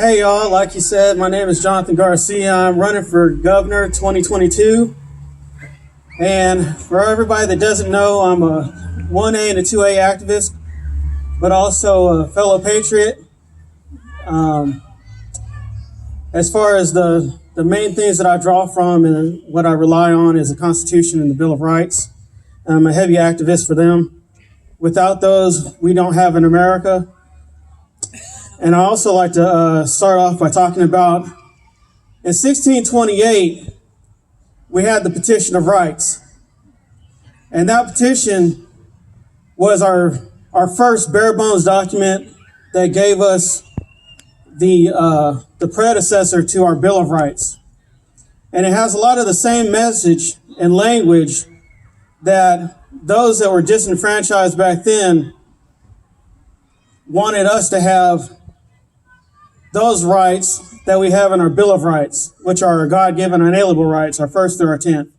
Hey y'all, like you said, my name is Jonathan Garcia. I'm running for governor 2022. And for everybody that doesn't know, I'm a 1A and a 2A activist, but also a fellow patriot. As far as the main things that I draw from and what I rely on is the Constitution and the Bill of Rights. I'm a heavy activist for them. Without those, we don't have an America. And I also like to start off by talking about, in 1628, we had the Petition of Rights. And that petition was our first bare bones document that gave us the predecessor to our Bill of Rights. And it has a lot of the same message and language that those that were disenfranchised back then wanted us to have those rights that we have in our Bill of Rights, which are our God-given unalienable rights, our first through our 10th.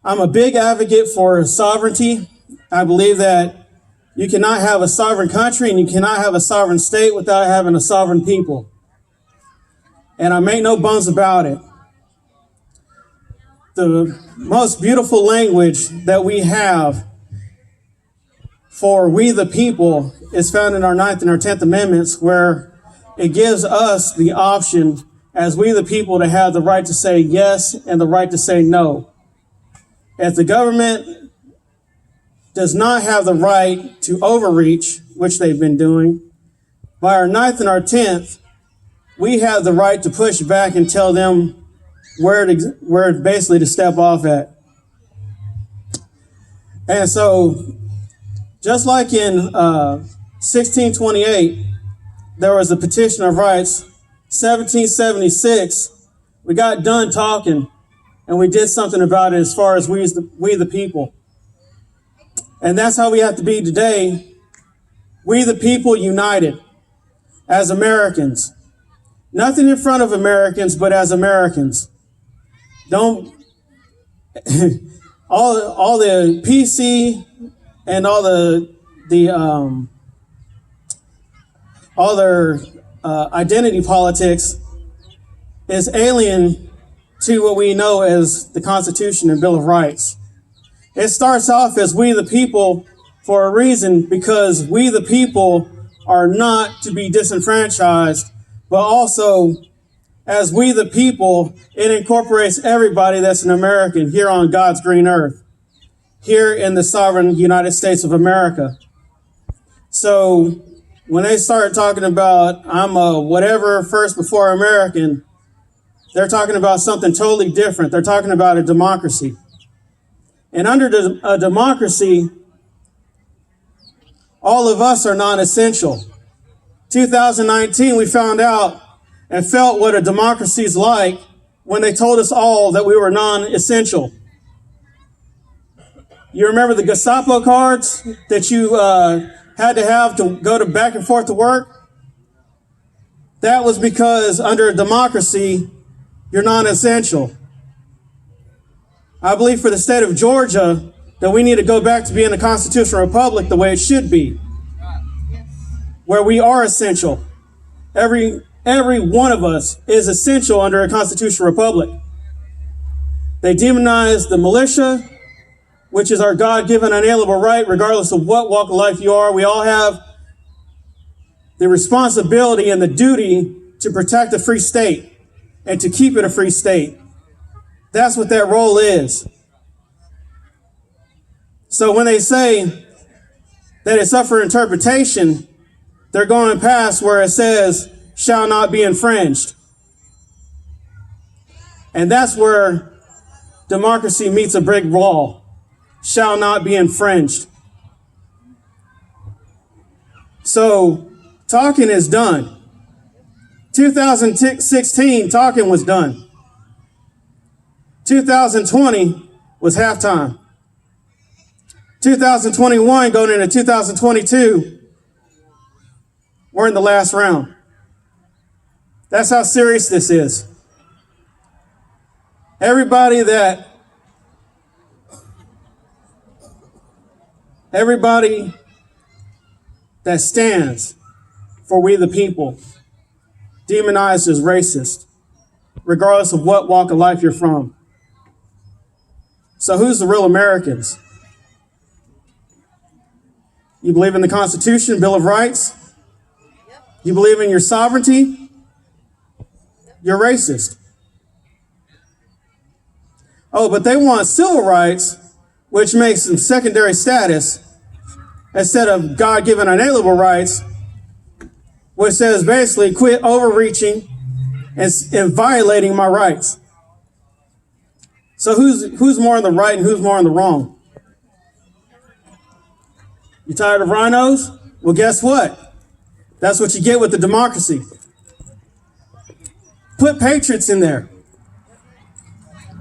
I'm a big advocate for sovereignty. I believe that you cannot have a sovereign country and you cannot have a sovereign state without having a sovereign people. And I make no bones about it. The most beautiful language that we have for we the people is found in our 9th and our 10th Amendments, where it gives us the option as we the people to have the right to say yes and the right to say no. If the government does not have the right to overreach, which they've been doing, by our 9th and our 10th, we have the right to push back and tell them where basically to step off at. And so, just like in 1628, there was the Petition of Rights. 1776, we got done talking and we did something about it as far as we the people. And that's how we have to be today. We the people united as Americans. Nothing in front of Americans, but as Americans. Don't all the PC and all their identity politics is alien to what we know as the Constitution and Bill of Rights. It starts off as we the people for a reason, because we the people are not to be disenfranchised, but also as we the people, it incorporates everybody that's an American here on God's green earth, here in the sovereign United States of America. So when they start talking about I'm a whatever first before American, they're talking about something totally different. They're talking about a democracy. And under a democracy, all of us are non-essential. 2019, we found out and felt what a democracy is like when they told us all that we were non-essential. You remember the Gestapo cards that you had to have to go back and forth to work? That was because under a democracy, you're non-essential. I believe for the state of Georgia that we need to go back to being a constitutional republic the way it should be, where we are essential. Every one of us is essential under a constitutional republic. They demonize the militia, which is our God-given unalienable right, regardless of what walk of life you are. We all have the responsibility and the duty to protect a free state and to keep it a free state. That's what that role is. So when they say that it's up for interpretation, they're going past where it says, shall not be infringed. And that's where democracy meets a brick wall. Shall not be infringed. So talking is done. 2016, talking was done. 2020 was halftime. 2021 going into 2022, we're in the last round. That's how serious this is. Everybody that stands for we the people demonized as racist, regardless of what walk of life you're from. So who's the real Americans? You believe in the Constitution, Bill of Rights? You believe in your sovereignty? You're racist. Oh, but they want civil rights, which makes them secondary status, instead of God-given unalienable rights, which says basically quit overreaching and violating my rights. So who's more on the right and who's more on the wrong? You tired of rhinos? Well, guess what? That's what you get with the democracy. Put patriots in there.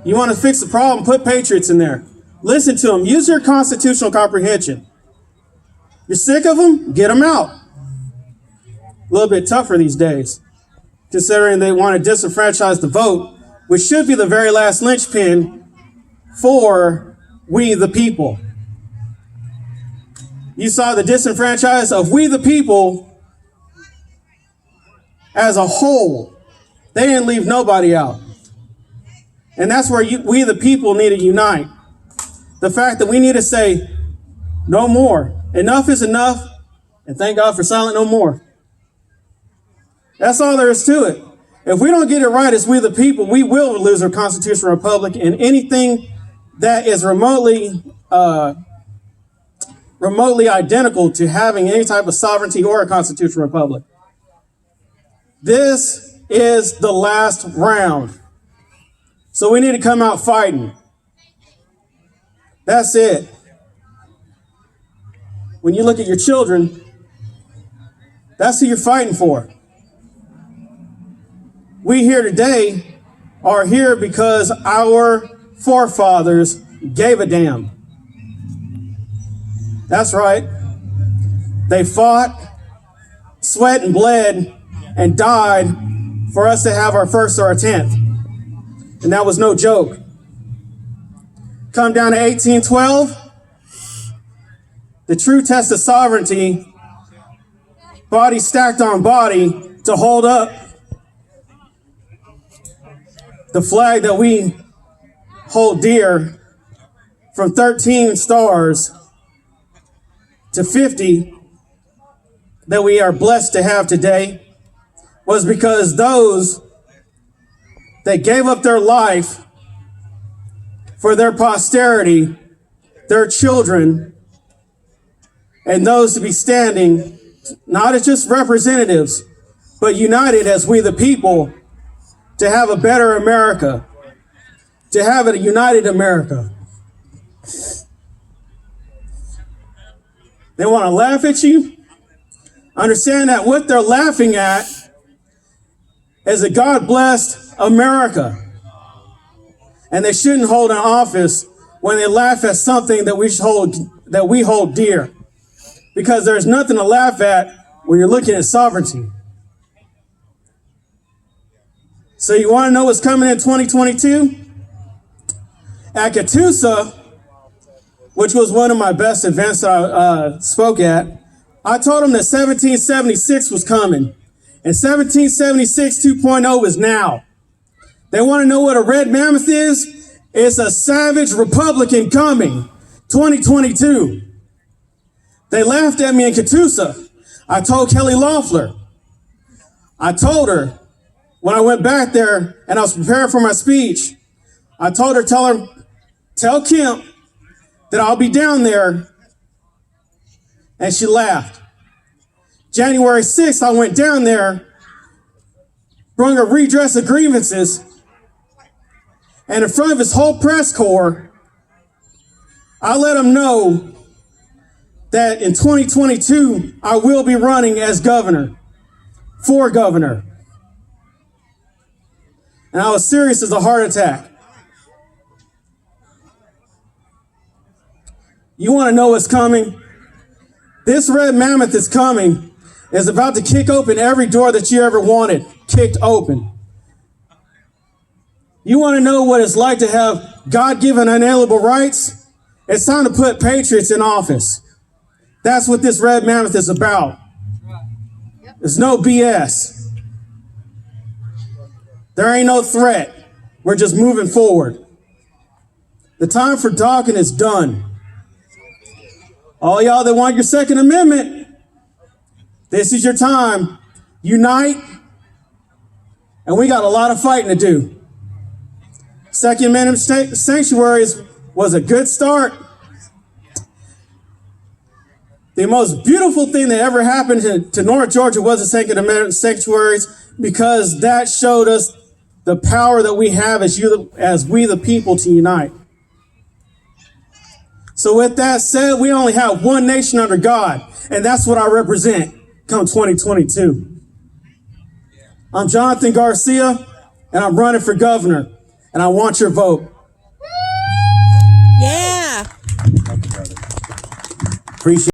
You want to fix the problem? Put patriots in there. Listen to them. Use your constitutional comprehension. You're sick of them? Get them out. A little bit tougher these days, considering they want to disenfranchise the vote, which should be the very last linchpin for we the people. You saw the disenfranchise of we the people as a whole. They didn't leave nobody out. And that's where we the people need to unite. The fact that we need to say, no more. Enough is enough. And thank God for silent no more. That's all there is to it. If we don't get it right as we the people, we will lose our constitutional republic, and anything that is remotely identical to having any type of sovereignty or a constitutional republic. This is the last round. So we need to come out fighting. That's it. When you look at your children, that's who you're fighting for. We here today are here because our forefathers gave a damn. That's right. They fought, sweat and bled, and died for us to have our first or our 10th. And that was no joke. Come down to 1812, the true test of sovereignty, body stacked on body to hold up the flag that we hold dear, from 13 stars to 50 that we are blessed to have today, was because those that gave up their life for their posterity, their children, and those to be standing, not as just representatives, but united as we the people, to have a better America, to have a united America. They want to laugh at you. Understand that what they're laughing at is a God-blessed America. And they shouldn't hold an office when they laugh at something that we hold dear. Because there's nothing to laugh at when you're looking at sovereignty. So you want to know what's coming in 2022? At Catoosa, which was one of my best events that I spoke at, I told them that 1776 was coming. And 1776 2.0 is now. They want to know what a red mammoth is? It's a savage Republican coming, 2022. They laughed at me in Catoosa. I told Kelly Loeffler. I told her, when I went back there and I was preparing for my speech, I told her, tell Kemp that I'll be down there. And she laughed. January 6th, I went down there, brought a redress of grievances, and in front of his whole press corps, I let him know that in 2022, I will be running as governor, for governor. And I was serious as a heart attack. You want to know what's coming? This red mammoth is coming. Is about to kick open every door that you ever wanted kicked open. You want to know what it's like to have God-given unalienable rights? It's time to put patriots in office. That's what this red mammoth is about. There's no BS. There ain't no threat. We're just moving forward. The time for talking is done. All y'all that want your Second Amendment, this is your time. Unite. And we got a lot of fighting to do. Second Amendment sanctuaries was a good start. The most beautiful thing that ever happened to North Georgia was the Second Amendment sanctuaries, because that showed us the power that we have as we the people to unite. So with that said, we only have one nation under God, and that's what I represent come 2022. I'm Jonathan Garcia, and I'm running for governor, and I want your vote. Yeah. Appreciate it.